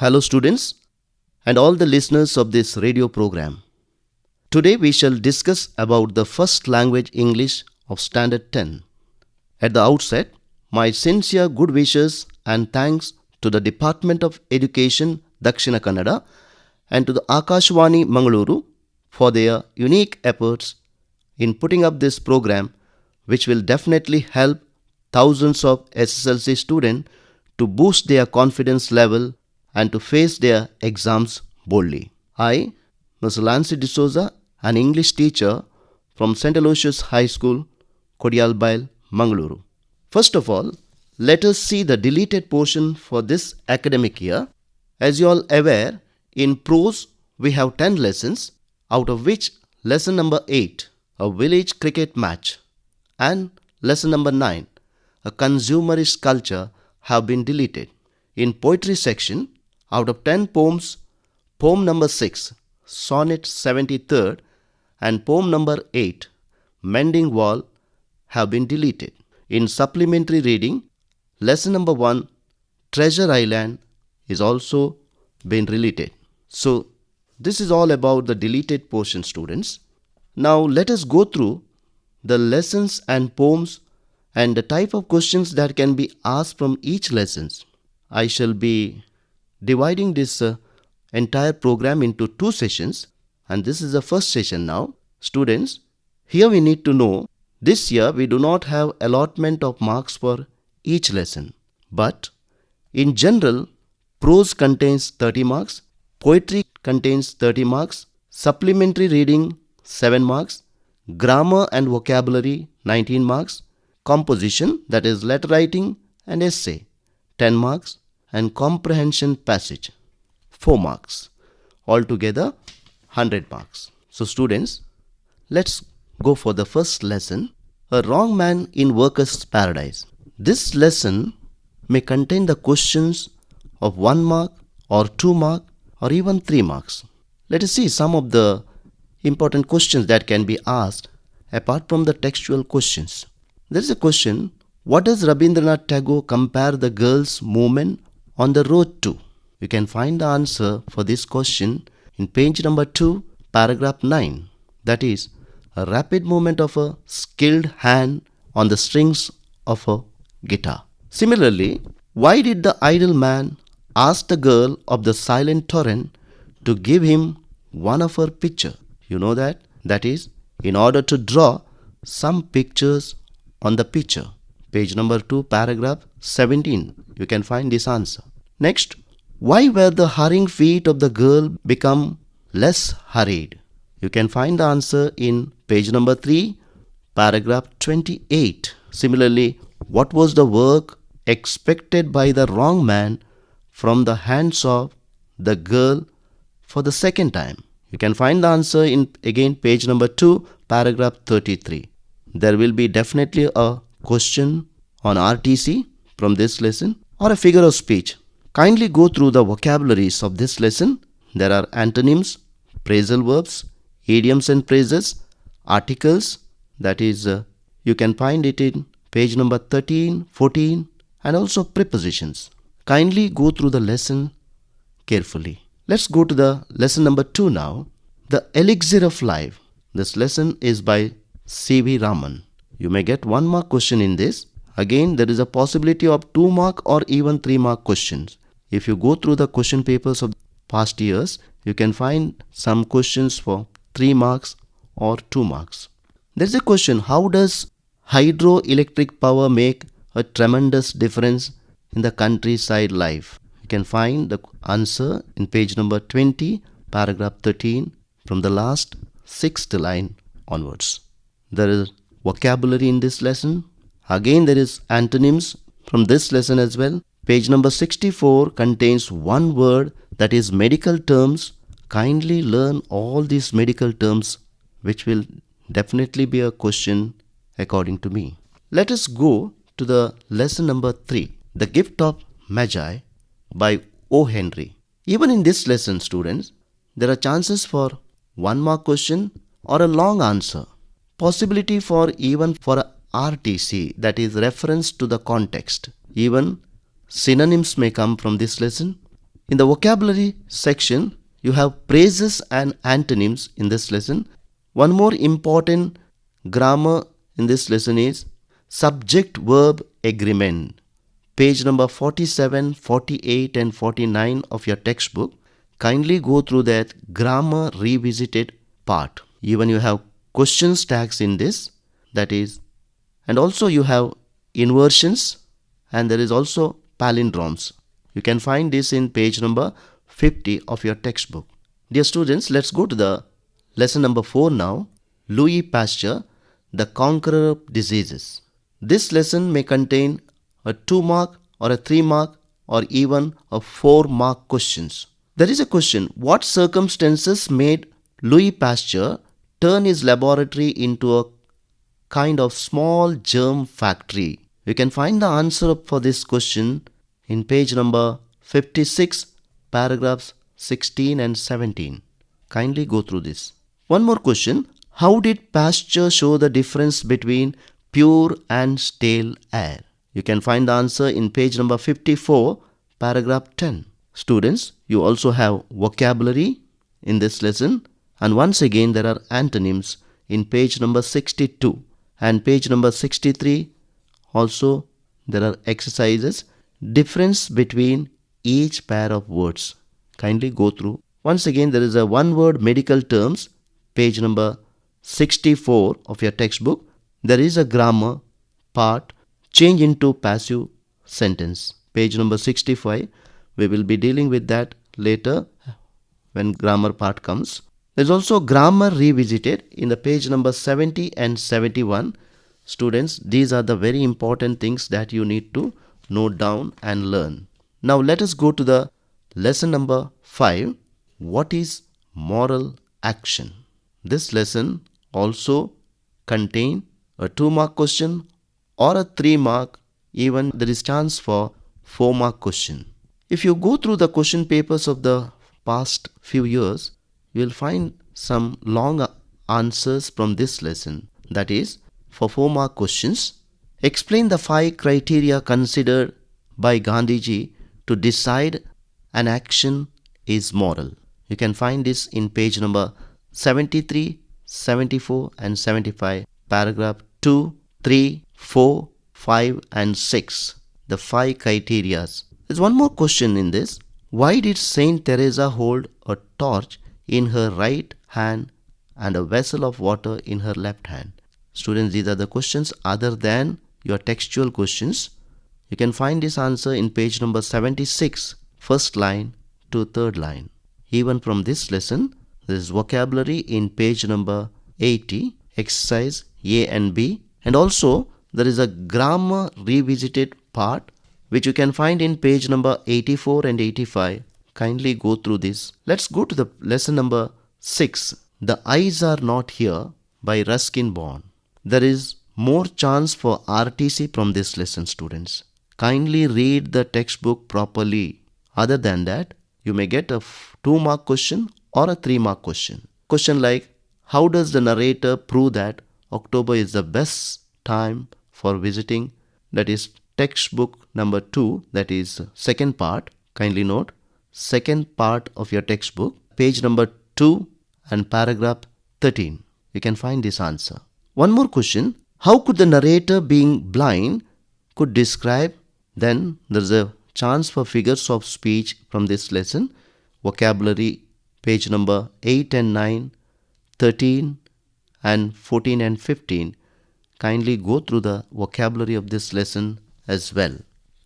Hello students and all the listeners of this radio program. Today we shall discuss about the first language English of Standard 10. At the outset, my sincere good wishes and thanks to the Department of Education Dakshina Kannada and to the Akashvani Mangaluru for their unique efforts in putting up this program, which will definitely help thousands of SSLC students to boost their confidence level and to face their exams boldly. I, Mr. Lancy D'Souza, an English teacher from St. Aloysius High School, Kodialbail, Mangaluru. First of all, let us see the deleted portion for this academic year. As you all aware, in Prose we have 10 lessons, out of which lesson number 8, a village cricket match, and lesson number 9, a consumerist culture, have been deleted. In poetry section, out of 10 poems, poem number 6, Sonnet 73rd, and poem number 8, Mending Wall, have been deleted. In supplementary reading, lesson number 1, Treasure Island, is also been deleted. So, this is all about the deleted portion, students. Now, let us go through the lessons and poems and the type of questions that can be asked from each lessons. I shall be dividing this entire program into 2 sessions, and this is the first session now. Students, here we need to know, this year we do not have allotment of marks for each lesson, but in general, prose contains 30 marks, poetry contains 30 marks, supplementary reading 7 marks, grammar and vocabulary 19 marks, composition, that is letter writing and essay 10 marks, and comprehension passage 4 marks. Altogether 100 marks. So students, let's go for the first lesson, A Wrong Man in Workers' Paradise. This lesson may contain the questions of 1 mark or 2 mark or even 3 marks. Let us see some of the important questions that can be asked apart from the textual questions. There is a question, what does Rabindranath Tagore compare the girls' movement on the road to? You can find the answer for this question in page number 2, paragraph 9. That is, a rapid movement of a skilled hand on the strings of a guitar. Similarly, why did the idle man ask the girl of the silent torrent to give him one of her pictures? You know that? That is, in order to draw some pictures on the picture. Page number 2, paragraph 17. You can find this answer. Next, why were the hurrying feet of the girl become less hurried? You can find the answer in page number 3, paragraph 28. Similarly, what was the work expected by the wrong man from the hands of the girl for the second time? You can find the answer in again page number 2, paragraph 33. There will be definitely a question on RTC from this lesson or a figure of speech. Kindly go through the vocabularies of this lesson. There are antonyms, phrasal verbs, idioms and phrases, articles, that is you can find it in page number 13, 14 and also prepositions. Kindly go through the lesson carefully. Let's go to the lesson number 2 now. The Elixir of Life. This lesson is by C.V. Raman. You may get 1 mark question in this. Again, there is a possibility of 2 mark or even 3 mark questions. If you go through the question papers of past years, you can find some questions for 3 marks or 2 marks. There is a question, how does hydroelectric power make a tremendous difference in the countryside life? You can find the answer in page number 20, paragraph 13, from the last 6th line onwards. There is vocabulary in this lesson. Again, there is antonyms from this lesson as well. Page number 64 contains 1 word, that is medical terms. Kindly learn all these medical terms, which will definitely be a question according to me. Let us go to the lesson number 3, The Gift of Magi by O. Henry. Even in this lesson, students, there are chances for 1 mark question or a long answer. Possibility for even for a RTC, that is reference to the context. Even synonyms may come from this lesson. In the vocabulary section, you have phrases and antonyms in this lesson. One more important grammar in this lesson is subject-verb agreement. Page number 47, 48 and 49 of your textbook. Kindly go through that grammar revisited part. Even you have questions tags in this, that is, and also you have inversions and there is also palindromes. You can find this in page number 50 of your textbook. Dear students, let's go to the lesson number 4 now. Louis Pasteur, the Conqueror of Diseases. This lesson may contain a 2-mark or a 3-mark or even a 4-mark questions. There is a question: what circumstances made Louis Pasteur turn his laboratory into a kind of small germ factory? You can find the answer for this question in page number 56, paragraphs 16 and 17. Kindly go through this. One more question: how did Pasteur show the difference between pure and stale air? You can find the answer in page number 54, paragraph 10. Students, you also have vocabulary in this lesson, and once again there are antonyms in page number 62 and page number 63. Also there are exercises, difference between each pair of words. Kindly go through. Once again there is a one-word medical terms, page number 64 of your textbook. There is a grammar part, change into passive sentence, page number 65. We will be dealing with that later when grammar part comes. There is also grammar revisited in the page number 70 and 71. Students, these are the very important things that you need to note down and learn. Now let us go to the lesson number 5. What is moral action? This lesson also contains a 2-mark question or a 3-mark, even there is chance for 4-mark question. If you go through the question papers of the past few years, you will find some long answers from this lesson. That is, for 4-mark questions, explain the 5 criteria considered by Gandhiji to decide an action is moral. You can find this in page number 73, 74 and 75, paragraph 2, 3, 4, 5 and 6. The 5 criteria. There's one more question in this. Why did Saint Teresa hold a torch in her right hand and a vessel of water in her left hand? Students, these are the questions other than your textual questions. You can find this answer in page number 76, first line to third line. Even from this lesson, there is vocabulary in page number 80, exercise A and B, and also there is a grammar revisited part which you can find in page number 84 and 85. Kindly go through this. Let's go to the lesson number 6. The Eyes Are Not Here by Ruskin Bond. There is more chance for RTC from this lesson, students. Kindly read the textbook properly. Other than that, you may get a 2-mark question or a 3-mark question. Question like, how does the narrator prove that October is the best time for visiting? That is textbook number 2, that is second part. Kindly note, second part of your textbook, page number 2 and paragraph 13. You can find this answer. One more question, how could the narrator being blind could describe? Then there is a chance for figures of speech from this lesson. Vocabulary, page number 8 and 9, 13 and 14 and 15. Kindly go through the vocabulary of this lesson as well.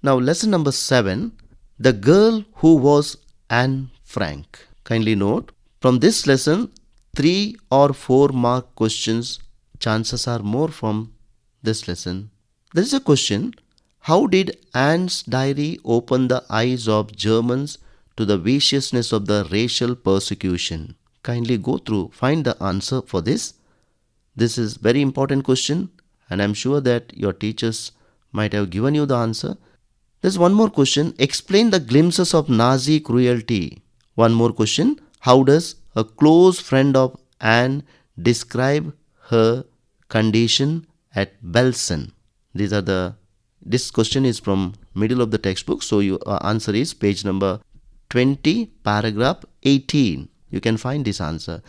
Now lesson number 7, the girl who was Anne Frank. Kindly note, from this lesson 3 or 4-mark questions, chances are more from this lesson. There is a question, how did Anne's diary open the eyes of Germans to the viciousness of the racial persecution? Kindly go through, find the answer for this. This is very important question and I am sure that your teachers might have given you the answer. There's one more question, explain the glimpses of Nazi cruelty. One more question, how does a close friend of Anne describe her condition at Belsen? This question is from middle of the textbook, so your answer is page number 20, paragraph 18. You can find this answer.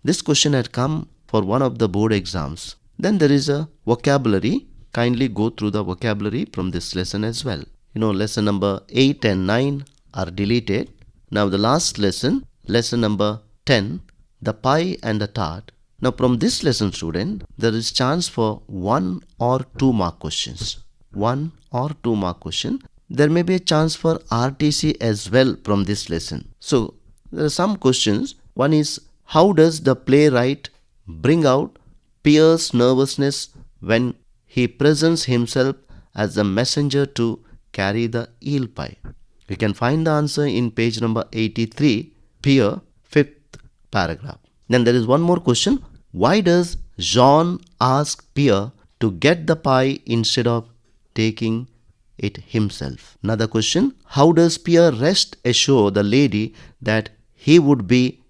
This question had come for one of the board exams. Then there is a vocabulary. Kindly go through the vocabulary from this lesson as well. Lesson number 8 and 9 are deleted. Now the last lesson, lesson number 10, the pie and the tart. Now from this lesson, student, there is chance for 1 or 2 mark questions. 1 or 2 mark question. There may be a chance for RTC as well from this lesson. So there are some questions. One is, how does the playwright bring out Pierre's nervousness when he presents himself as a messenger to carry the eel pie? You can find the answer in page number 83, Pierre, 5th paragraph. Then there is one more question. Why does Jean ask Pierre to get the pie instead of taking it himself? Another question. How does Pierre rest assure the lady that he would be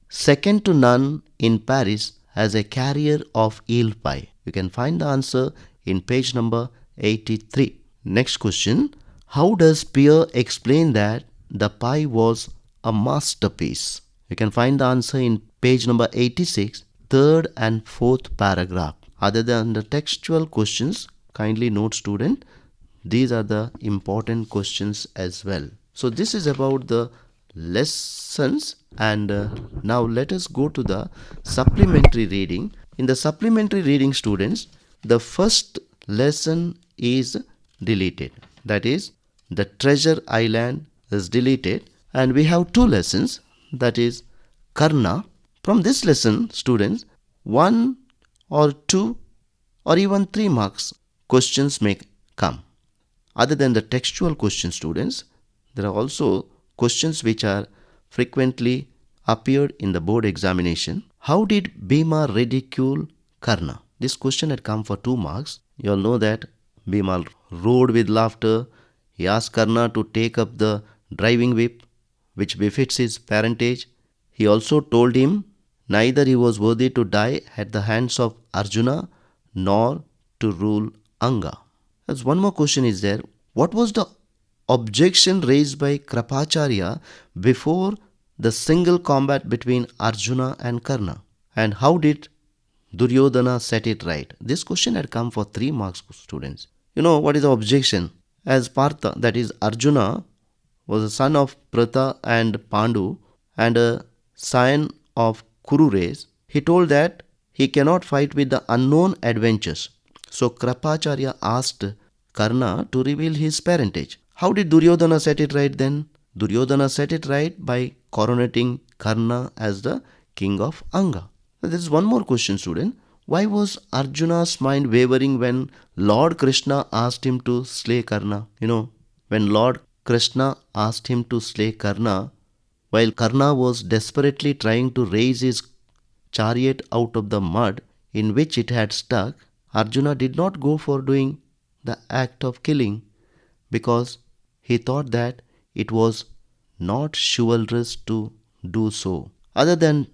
second to none in Paris as a carrier of eel pie? You can find the answer in page number 83. Next question. How does Pierre explain that the pie was a masterpiece? You can find the answer in page number 86, 3rd and 4th paragraph. Other than the textual questions, kindly note, student, these are the important questions as well. So this is about the lessons, and now let us go to the supplementary reading. In the supplementary reading, students, the first lesson is deleted. That is, the treasure island is deleted, and we have 2 lessons, that is Karna. From this lesson, students, 1 or 2 or even 3 marks questions may come. Other than the textual questions, students, there are also questions which are frequently appeared in the board examination. How did Bhima ridicule Karna? This question had come for 2 marks. You all know that Bhima roared with laughter. He asked Karna to take up the driving whip, which befits his parentage. He also told him neither he was worthy to die at the hands of Arjuna nor to rule Anga. As one more question is there. What was the objection raised by Kripacharya before the single combat between Arjuna and Karna? And how did Duryodhana set it right? This question had come for 3 marks, students. What is the objection? As Partha, that is Arjuna, was a son of Pratha and Pandu and a scion of Kuru race, he told that he cannot fight with the unknown adventures. So Kripacharya asked Karna to reveal his parentage. How did Duryodhana set it right then? Duryodhana set it right by coronating Karna as the king of Anga. Now, there is one more question, student. Why was Arjuna's mind wavering when Lord Krishna asked him to slay Karna? When Lord Krishna asked him to slay Karna, while Karna was desperately trying to raise his chariot out of the mud in which it had stuck, Arjuna did not go for doing the act of killing because he thought that it was not chivalrous to do so. Other than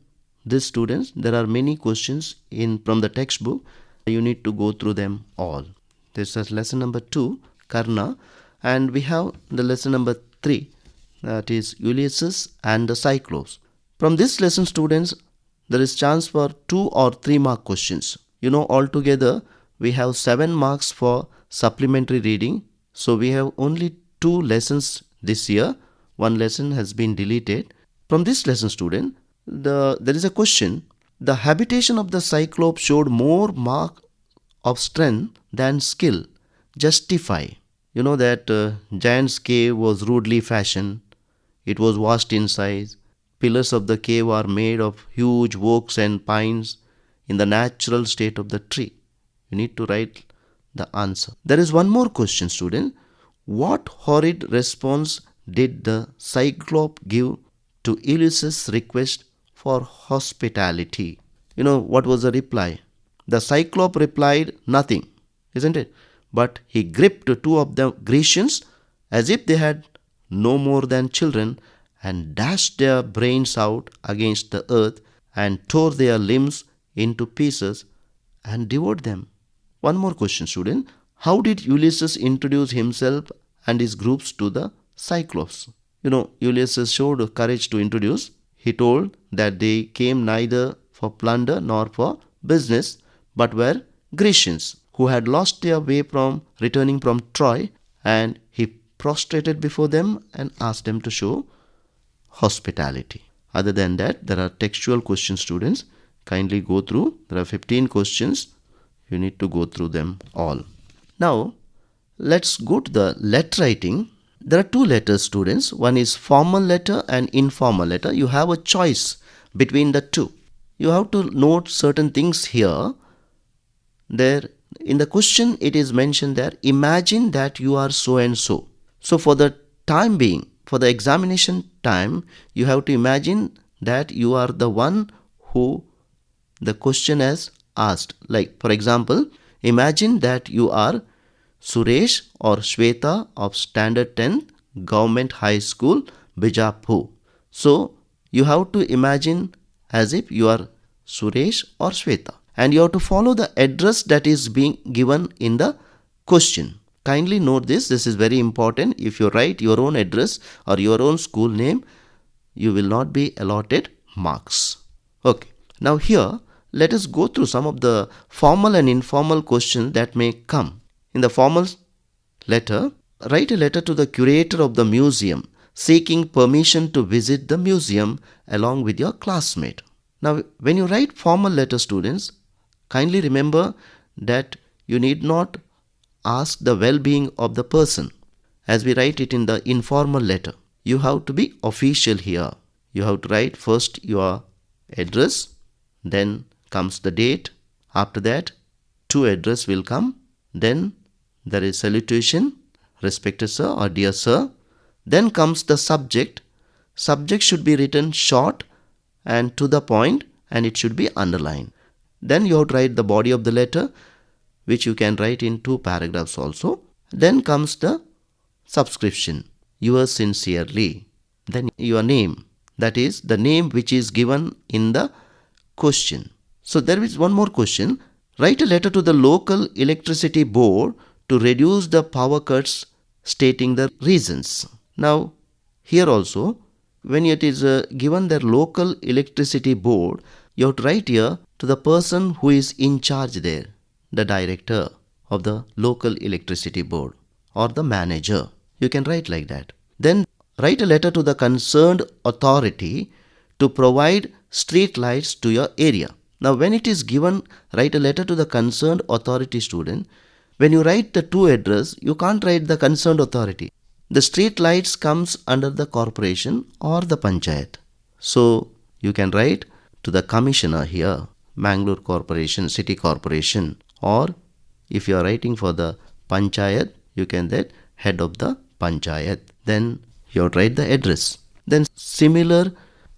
this, students, there are many questions from the textbook. You need to go through them all. This is lesson number 2, Karna, and we have the lesson number 3, that is Ulysses and the Cyclops. From this lesson, students, there is chance for 2 or 3 mark questions. Altogether we have 7 marks for supplementary reading. So we have only 2 lessons this year. 1 lesson has been deleted. From this lesson, student, there is a question. The habitation of the Cyclops showed more mark of strength than skill. Justify. That giant's cave was rudely fashioned. It was vast in size. Pillars of the cave are made of huge oaks and pines in the natural state of the tree. You need to write the answer. There is one more question, student. What horrid response did the Cyclops give to Ulysses' request for hospitality? What was the reply? The Cyclops replied nothing, isn't it? But he gripped 2 of the Grecians as if they had no more than children and dashed their brains out against the earth and tore their limbs into pieces and devoured them. One more question, student. How did Ulysses introduce himself and his groups to the Cyclops? Julius showed courage to introduce. He told that they came neither for plunder nor for business, but were Grecians who had lost their way from returning from Troy, and he prostrated before them and asked them to show hospitality. Other than that, there are textual questions, students. Kindly go through. There are 15 questions. You need to go through them all. Now, let's go to the letter writing. There are two letters, students. One is formal letter and informal letter. You have a choice between the two. You have to note certain things here. There in the question it is mentioned there, imagine that you are so and so. So for the time being, for the examination time, you have to imagine that you are the one who the question has asked. Like for example, imagine that you are Suresh or Shweta of Standard 10 Government High School, Bijapur. So you have to imagine as if you are Suresh or Shweta, and you have to follow the address that is being given in the question. Kindly note this is very important. If you write your own address or your own school name, you will not be allotted marks. Okay. Now here, let us go through some of the formal and informal questions that may come. In the formal letter, write a letter to the curator of the museum seeking permission to visit the museum along with your classmate. Now, when you write formal letter, students, kindly remember that you need not ask the well-being of the person as we write it in the informal letter. You have to be official here. You have to write first your address, then comes the date. After that, to address will come. Then there is salutation, respected sir or dear sir. Then comes the subject. Subject should be written short and to the point, and it should be underlined. Then you have to write the body of the letter, which you can write in 2 paragraphs also. Then comes the subscription, yours sincerely. Then your name, that is the name which is given in the question. So there is one more question. Write a letter to the local electricity board to reduce the power cuts, stating the reasons. Now here also, when it is given the local electricity board, you have to write here to the person who is in charge there, the director of the local electricity board or the manager. You can write like that. Then write a letter to the concerned authority to provide street lights to your area. Now when it is given, write a letter to the concerned authority, student. When you write the to address, you can't write the concerned authority. The street lights comes under the corporation or the panchayat. So you can write to the commissioner here, Mangalore Corporation, City Corporation, or if you are writing for the panchayat, you can write head of the panchayat. Then you write the address. Then similar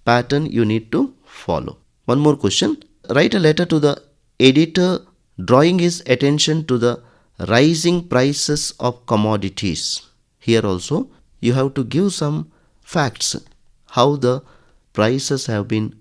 pattern you need to follow. One more question. Write a letter to the editor drawing his attention to the rising prices of commodities. Here also you have to give some facts how the prices have been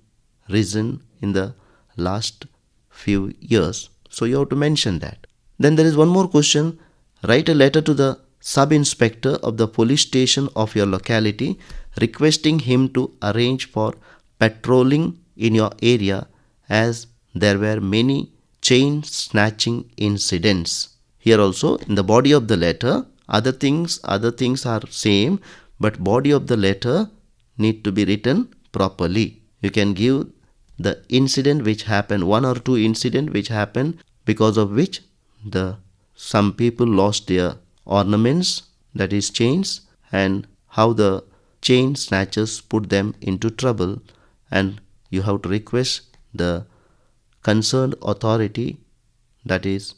risen in the last few years. So you have to mention that. Then there is one more question. Write a letter to the sub-inspector of the police station of your locality requesting him to arrange for patrolling in your area as there were many chain snatching incidents. Here also in the body of the letter, other things are same, but body of the letter need to be written properly. You can give the incident which happened, 1 or 2 incident which happened because of which some people lost their ornaments, that is chains, and how the chain snatchers put them into trouble, and you have to request the concerned authority, that is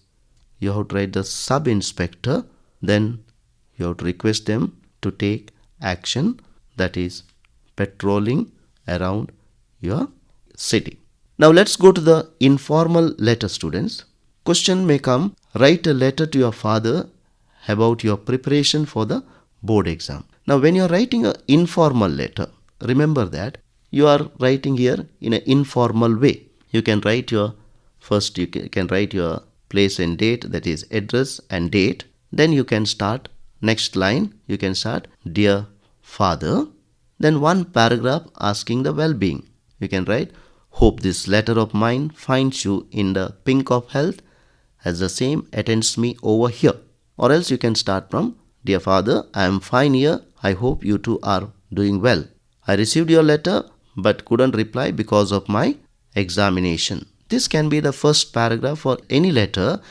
you have to write the sub-inspector, then you have to request them to take action, that is patrolling around your city. Now let's go to the informal letter, students. Question may come, write a letter to your father about your preparation for the board exam. Now when you are writing an informal letter, remember that you are writing here in an informal way. You can write your place and date, that is address and date. Then you can start next line. You can start, dear father. Then one paragraph asking the well-being. You can write, hope this letter of mine finds you in the pink of health as the same attends me over here. Or else you can start from, dear father, I am fine here. I hope you too are doing well. I received your letter but couldn't reply because of my examination. This can be the first paragraph for any letter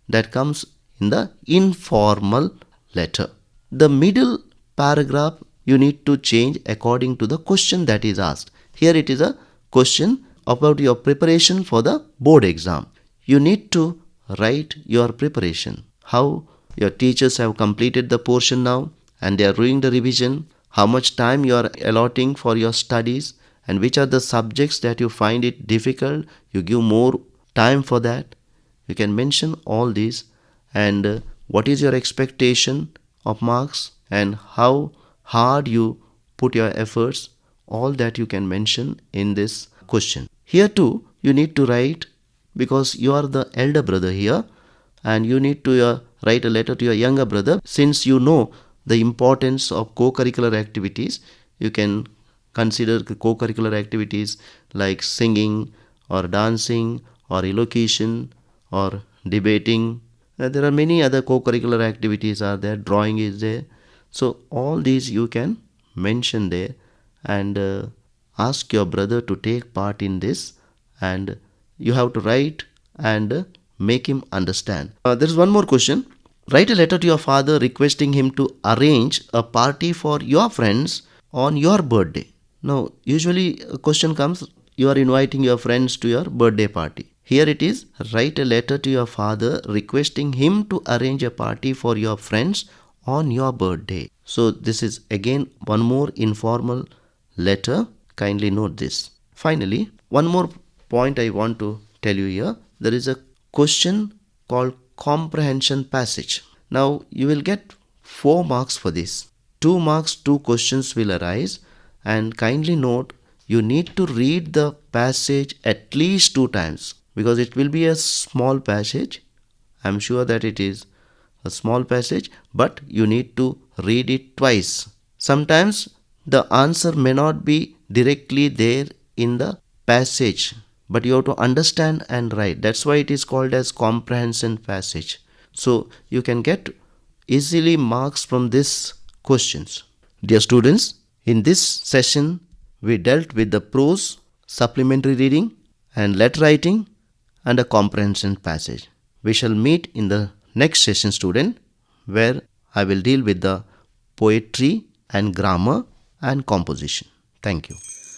that comes in the informal letter. The middle paragraph you need to change according to the question that is asked. Here it is a question about your preparation for the board exam. You need to write your preparation, how your teachers have completed the portion now and they are doing the revision, how much time you are allotting for your studies, and which are the subjects that you find it difficult, you give more time for that. You can mention all these, and what is your expectation of marks and how hard you put your efforts, all that you can mention in this question. Here too you need to write, because you are the elder brother here and you need to write a letter to your younger brother. Since you know the importance of co-curricular activities, you can consider co-curricular activities like singing or dancing or elocution or debating. There are many other co-curricular activities are there, drawing is there. So all these you can mention there and ask your brother to take part in this, and you have to write and make him understand. There is one more question. Write a letter to your father requesting him to arrange a party for your friends on your birthday. Now, usually a question comes, you are inviting your friends to your birthday party. Here it is, write a letter to your father requesting him to arrange a party for your friends on your birthday. So this is again one more informal letter. Kindly note this. Finally, one more point I want to tell you here. There is a question called comprehension passage. Now you will get 4 marks for this. 2 marks, 2 questions will arise, and kindly note, you need to read the passage at least 2 times, because it will be a small passage. I am sure that it is a small passage, but you need to read it twice. Sometimes the answer may not be directly there in the passage, but you have to understand and write. That's why it is called as comprehension passage. So you can get easily marks from these questions. Dear students, in this session we dealt with the prose, supplementary reading and letter writing and a comprehension passage. We shall meet in the next session, student, where I will deal with the poetry and grammar and composition. Thank you.